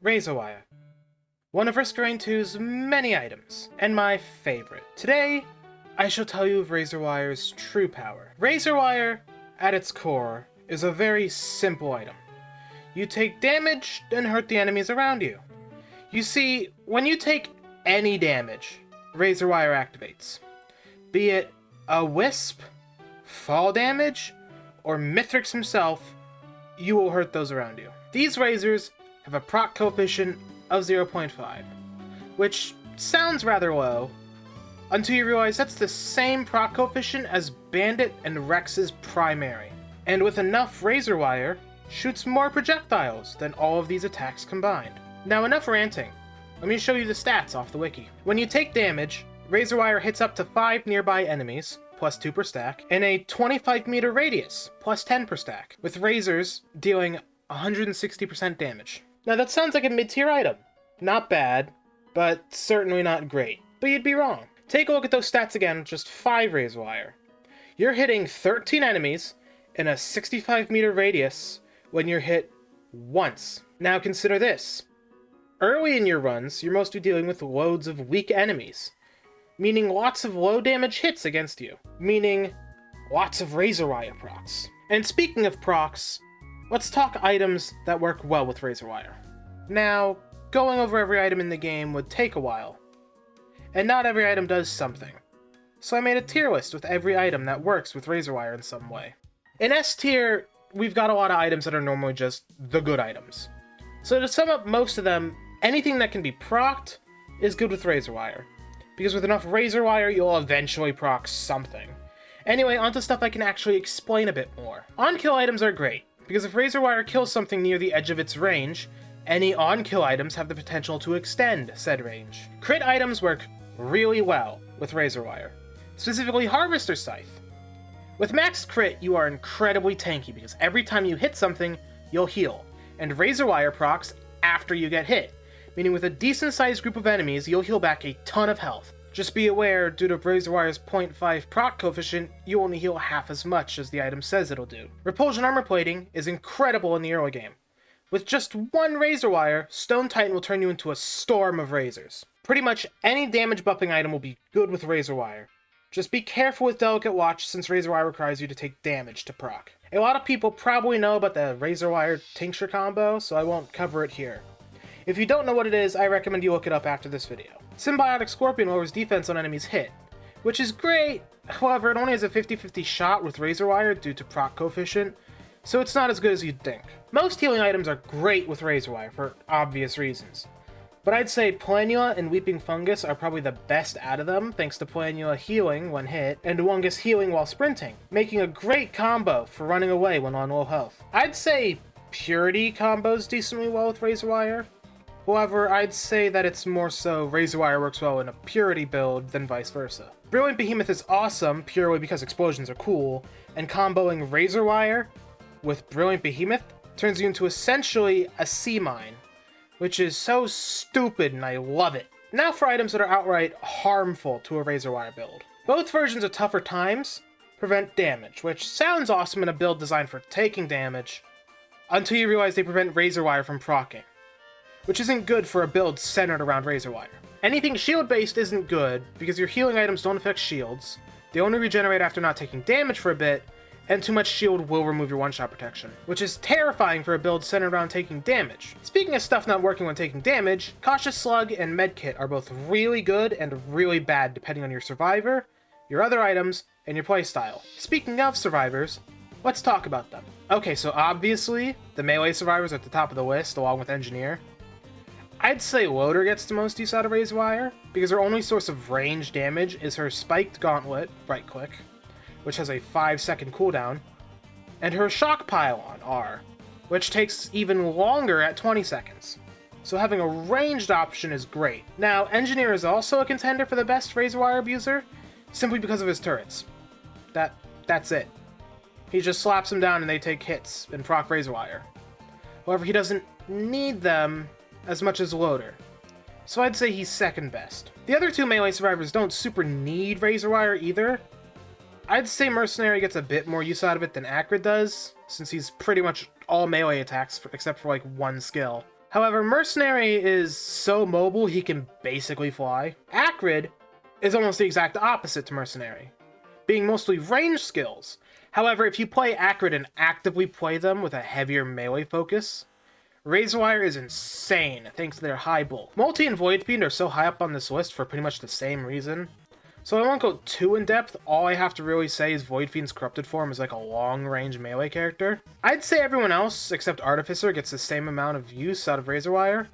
Razorwire, one of Risk-Rain 2's many items, and my favorite. Today, I shall tell you of Razorwire's true power. Razorwire, at its core, is a very simple item. You take damage and hurt the enemies around you. You see, when you take any damage, Razorwire activates. Be it a wisp, fall damage, or Mithrix himself, you will hurt those around you. These razors have a proc coefficient of 0.5, which sounds rather low, until you realize that's the same proc coefficient as Bandit and Rex's primary. And with enough Razorwire, shoots more projectiles than all of these attacks combined. Now enough ranting, let me show you the stats off the wiki. When you take damage, Razorwire hits up to 5 nearby enemies, plus 2 per stack, in a 25 meter radius, plus 10 per stack, with razors dealing 160% damage. Now that sounds like a mid-tier item. Not bad, but certainly not great. But you'd be wrong. Take a look at those stats again with just 5 Razorwire. You're hitting 13 enemies in a 65 meter radius when you're hit once. Now consider this. Early in your runs, you're mostly dealing with loads of weak enemies, meaning lots of low damage hits against you, meaning lots of Razorwire procs. And speaking of procs, let's talk items that work well with Razorwire. Now, going over every item in the game would take a while, and not every item does something. So I made a tier list with every item that works with Razorwire in some way. In S tier, we've got a lot of items that are normally just the good items. So to sum up most of them, anything that can be procced is good with Razorwire, because with enough Razorwire, you'll eventually proc something. Anyway, onto stuff I can actually explain a bit more. On-kill items are great, because if Razorwire kills something near the edge of its range, any on-kill items have the potential to extend said range. Crit items work really well with Razorwire, specifically Harvester's Scythe. With max crit, you are incredibly tanky, because every time you hit something, you'll heal, and Razorwire procs after you get hit, meaning with a decent-sized group of enemies, you'll heal back a ton of health. Just be aware, due to Razorwire's 0.5 proc coefficient, you only heal half as much as the item says it'll do. Repulsion armor plating is incredible in the early game. With just one Razorwire, Stone Titan will turn you into a storm of razors. Pretty much any damage buffing item will be good with Razorwire. Just be careful with Delicate Watch, since Razorwire requires you to take damage to proc. A lot of people probably know about the Razorwire Tincture combo, so I won't cover it here. If you don't know what it is, I recommend you look it up after this video. Symbiotic Scorpion lowers defense on enemies hit, which is great, however it only has a 50-50 shot with Razorwire due to proc coefficient, so it's not as good as you'd think. Most healing items are great with Razorwire for obvious reasons, but I'd say Planula and Weeping Fungus are probably the best out of them, thanks to Planula healing when hit, and Wungus healing while sprinting, making a great combo for running away when on low health. I'd say Purity combos decently well with Razorwire. However, I'd say that it's more so Razorwire works well in a Purity build than vice versa. Brilliant Behemoth is awesome purely because explosions are cool, and comboing Razorwire with Brilliant Behemoth turns you into essentially a sea mine, which is so stupid and I love it. Now for items that are outright harmful to a Razorwire build. Both versions of Tougher Times prevent damage, which sounds awesome in a build designed for taking damage, until you realize they prevent Razorwire from proccing, which isn't good for a build centered around Razorwire. Anything shield-based isn't good, because your healing items don't affect shields, they only regenerate after not taking damage for a bit, and too much shield will remove your one-shot protection, which is terrifying for a build centered around taking damage. Speaking of stuff not working when taking damage, Cautious Slug and Medkit are both really good and really bad depending on your survivor, your other items, and your playstyle. Speaking of survivors, let's talk about them. Okay, so obviously, the melee survivors are at the top of the list, along with Engineer. I'd say Loader gets the most use out of Razorwire, because her only source of range damage is her Spiked Gauntlet, right click, which has a 5-second cooldown, and her Shock Pylon, R, which takes even longer at 20 seconds. So having a ranged option is great. Now, Engineer is also a contender for the best Razorwire abuser, simply because of his turrets. That's it. He just slaps them down and they take hits and proc Razorwire. However, he doesn't need them as much as Loader, so I'd say he's second best. The other two melee survivors don't super need Razorwire either. I'd say Mercenary gets a bit more use out of it than Acrid does, since he's pretty much all melee attacks except for like one skill. However, Mercenary is so mobile he can basically fly. Acrid is almost the exact opposite to Mercenary, being mostly range skills. However, if you play Acrid and actively play them with a heavier melee focus, Razorwire is insane thanks to their high bulk. MULT-I and Void Fiend are so high up on this list for pretty much the same reason. So I won't go too in-depth. All I have to really say is Void Fiend's corrupted form is like a long-range melee character. I'd say everyone else, except Artificer, gets the same amount of use out of Razorwire.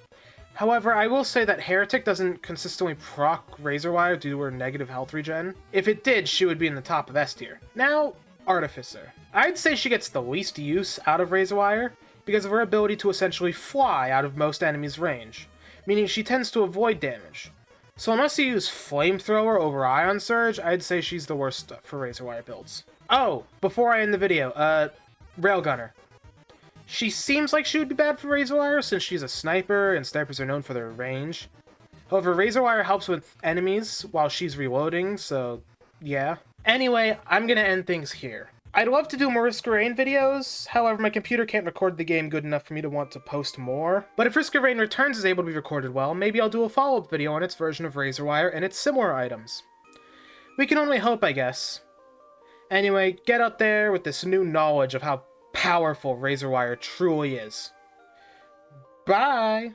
However, I will say that Heretic doesn't consistently proc Razorwire due to her negative health regen. If it did, she would be in the top of S tier. Now, Artificer. I'd say she gets the least use out of Razorwire because of her ability to essentially fly out of most enemies' range, meaning she tends to avoid damage. So unless you use Flamethrower over Ion Surge, I'd say she's the worst for Razorwire builds. Oh, before I end the video, Railgunner. She seems like she would be bad for Razorwire since she's a sniper, and snipers are known for their range. However, Razorwire helps with enemies while she's reloading, so yeah. Anyway, I'm gonna end things here. I'd love to do more Risk of Rain videos, however my computer can't record the game good enough for me to want to post more. But if Risk of Rain Returns is able to be recorded well, maybe I'll do a follow-up video on its version of Razorwire and its similar items. We can only hope, I guess. Anyway, get out there with this new knowledge of how powerful Razorwire truly is. Bye!